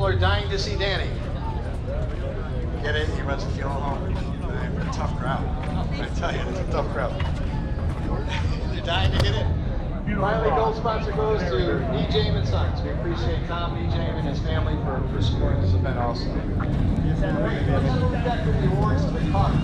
are dying to see Danny. Get it? He runs a funeral home. They're a tough crowd. I tell you, it's a tough crowd. They're dying to get it. Finally, gold sponsor goes to E. James and Sons. We appreciate Tom, E. James, and his family for supporting this event also. Let's move back to the awards to the cars.